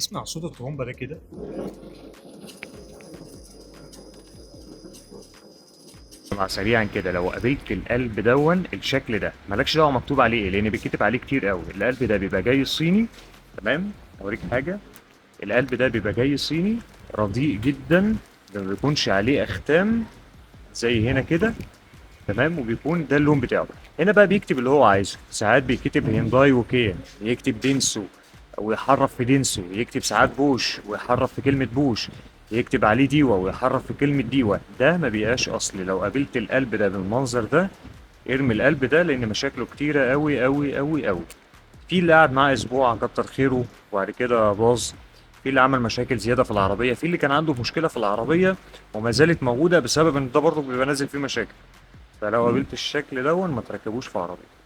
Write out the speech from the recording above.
اسمع صوت الترومبة ده كده. مع سريعا كده، لو قابلت القلب دون الشكل ده مالكش دعوه مكتوب عليه ايه، لان بيتكتب عليه كتير قوي. القلب ده بيبقى جاي صيني. تمام. اوريك حاجه. القلب ده بيبقى جاي صيني، رديء جدا، ما بيكونش عليه اختام زي هنا كده. تمام. وبيكون ده اللون بتاعه. هنا بقى بيكتب اللي هو عايزه. ساعات بيكتب هينداي وكيا، يكتب دينسو ويحرف في دينسو، يكتب ساعات بوش ويحرف في كلمة بوش، يكتب عليه ديوا ويحرف في كلمة ديوا. ده ما بيبقاش اصلي. لو قابلت القلب ده بالمنظر ده ارمي القلب ده، لان مشاكله كتيرة قوي قوي قوي قوي. في اللي قعد معاه اسبوع كتر خيره وبعد كده باظ. في اللي عمل مشاكل زيادة في العربية. في اللي كان عنده مشكلة في العربية وما زالت موجودة بسبب ان ده برضه بيبقى نازل فيه مشاكل. فلو قابلت الشكل دون ما تركبوش في عربية.